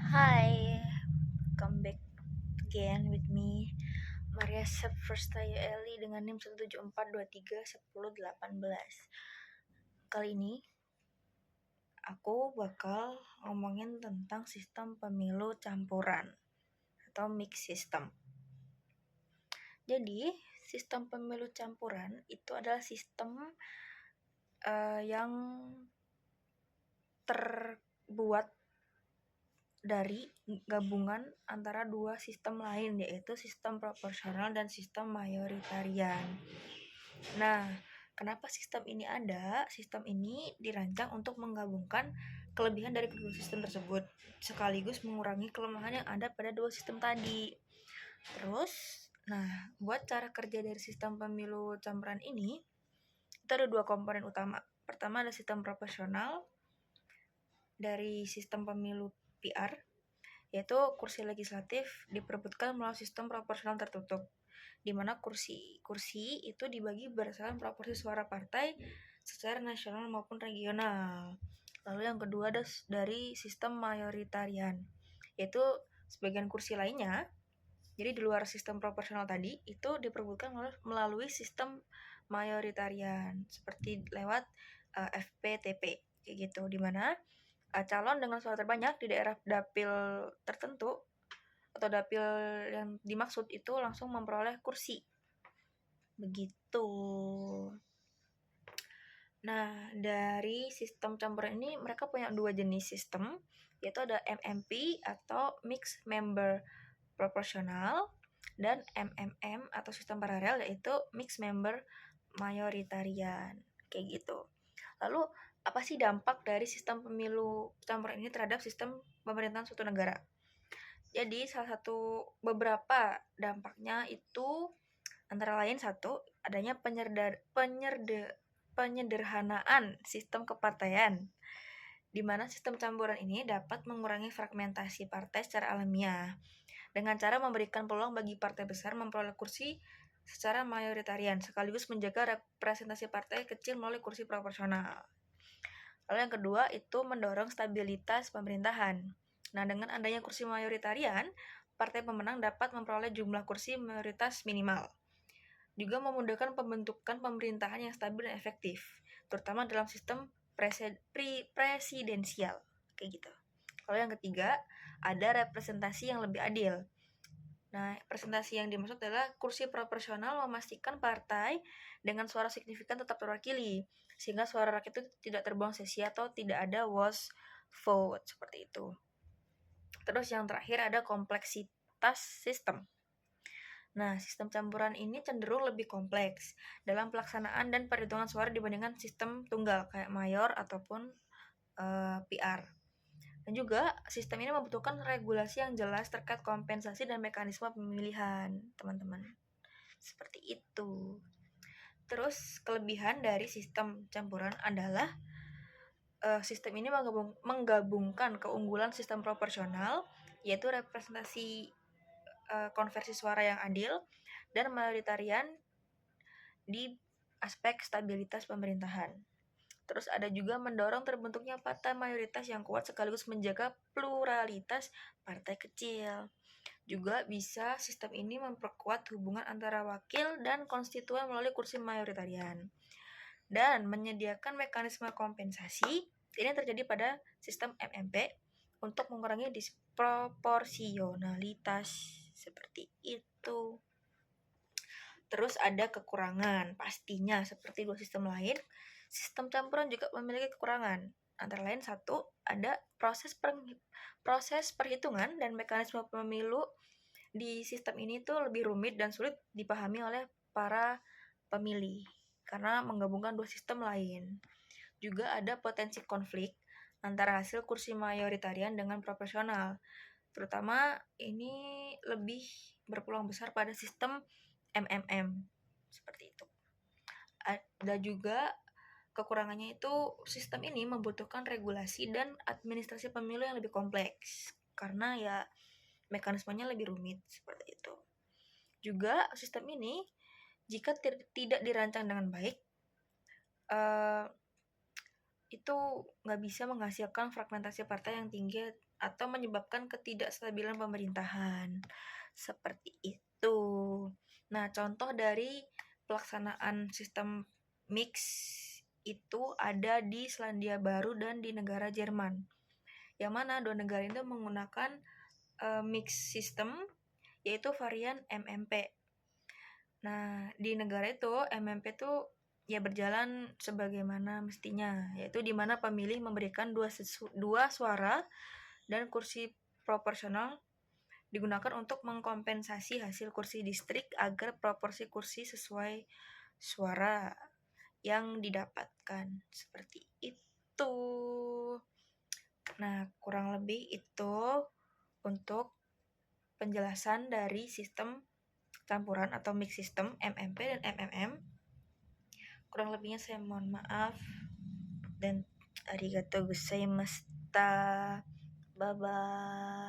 Hi, come back again with me, Maria Sepverstaya Eli dengan NIM 174231018. Kali ini aku bakal ngomongin tentang sistem pemilu campuran atau mix system. Jadi, sistem pemilu campuran itu adalah sistem yang terbuat dari gabungan antara dua sistem lain, yaitu sistem proporsional dan sistem mayoritarian. Nah, kenapa sistem ini ada? Sistem ini dirancang untuk menggabungkan kelebihan dari kedua sistem tersebut, sekaligus mengurangi kelemahan yang ada pada dua sistem tadi. Terus, buat cara kerja dari sistem pemilu campuran ini, itu ada dua komponen utama. Pertama ada sistem proporsional dari sistem pemilu PR, yaitu kursi legislatif diperebutkan melalui sistem proporsional tertutup, di mana kursi itu dibagi berdasarkan proporsi suara partai secara nasional maupun regional. Lalu yang kedua ada dari sistem mayoritarian, yaitu sebagian kursi lainnya, jadi di luar sistem proporsional tadi, itu diperebutkan melalui sistem mayoritarian, seperti lewat FPTP, kayak gitu, di mana calon dengan suara terbanyak di daerah dapil tertentu atau dapil yang dimaksud itu langsung memperoleh kursi. Begitu. Nah, dari sistem campuran ini mereka punya dua jenis sistem, yaitu ada MMP atau Mixed Member Proporsional dan MMM atau sistem paralel, yaitu Mixed Member Mayoritarian. Kayak gitu. Lalu, apa sih dampak dari sistem pemilu campuran ini terhadap sistem pemerintahan suatu negara? Jadi salah satu beberapa dampaknya itu antara lain satu, adanya penyederhanaan sistem kepartaian, di mana sistem campuran ini dapat mengurangi fragmentasi partai secara alamiah dengan cara memberikan peluang bagi partai besar memperoleh kursi secara mayoritarian sekaligus menjaga representasi partai kecil melalui kursi proporsional. Lalu yang kedua itu mendorong stabilitas pemerintahan. Nah, dengan adanya kursi mayoritarian, partai pemenang dapat memperoleh jumlah kursi mayoritas minimal. Juga memudahkan pembentukan pemerintahan yang stabil dan efektif, terutama dalam sistem presidensial, kayak gitu. Lalu yang ketiga, ada representasi yang lebih adil. Nah, representasi yang dimaksud adalah kursi proporsional memastikan partai dengan suara signifikan tetap terwakili, sehingga suara rakyat itu tidak terbuang sia-sia atau tidak ada was vote, seperti itu. Terus yang terakhir ada kompleksitas sistem. Nah, sistem campuran ini cenderung lebih kompleks dalam pelaksanaan dan perhitungan suara dibandingkan sistem tunggal kayak mayor ataupun PR. Dan juga sistem ini membutuhkan regulasi yang jelas terkait kompensasi dan mekanisme pemilihan, teman-teman. Seperti itu. Terus kelebihan dari sistem campuran adalah sistem ini menggabungkan keunggulan sistem proporsional, yaitu representasi konversi suara yang adil dan mayoritarian di aspek stabilitas pemerintahan. Terus ada juga mendorong terbentuknya partai mayoritas yang kuat sekaligus menjaga pluralitas partai kecil. Juga bisa sistem ini memperkuat hubungan antara wakil dan konstituen melalui kursi mayoritarian. Dan menyediakan mekanisme kompensasi, ini terjadi pada sistem MMP untuk mengurangi disproporsionalitas. Seperti itu. Terus ada kekurangan, pastinya seperti dua sistem lain, sistem campuran juga memiliki kekurangan. Antara lain satu, ada proses perhitungan dan mekanisme pemilu di sistem ini tuh lebih rumit dan sulit dipahami oleh para pemilih karena menggabungkan dua sistem lain. Juga ada potensi konflik antara hasil kursi mayoritarian dengan proporsional. Terutama ini lebih berpeluang besar pada sistem MMM, seperti itu. Ada juga kekurangannya itu sistem ini membutuhkan regulasi dan administrasi pemilu yang lebih kompleks karena ya mekanismenya lebih rumit, seperti itu. Juga sistem ini jika tidak dirancang dengan baik, itu nggak bisa menghasilkan fragmentasi partai yang tinggi atau menyebabkan ketidakstabilan pemerintahan. Seperti itu. Nah, contoh dari pelaksanaan sistem mix itu ada di Selandia Baru dan di negara Jerman. Yang mana dua negara itu menggunakan mix system, yaitu varian MMP. Nah, di negara itu MMP itu ya berjalan sebagaimana mestinya, yaitu di mana pemilih memberikan dua suara dan kursi proporsional digunakan untuk mengkompensasi hasil kursi distrik agar proporsi kursi sesuai suara yang didapatkan. Seperti itu. Nah, kurang lebih itu untuk penjelasan dari sistem campuran atau mix system MMP dan MMM. Kurang lebihnya saya mohon maaf dan arigatou gozaimashita. Bye bye.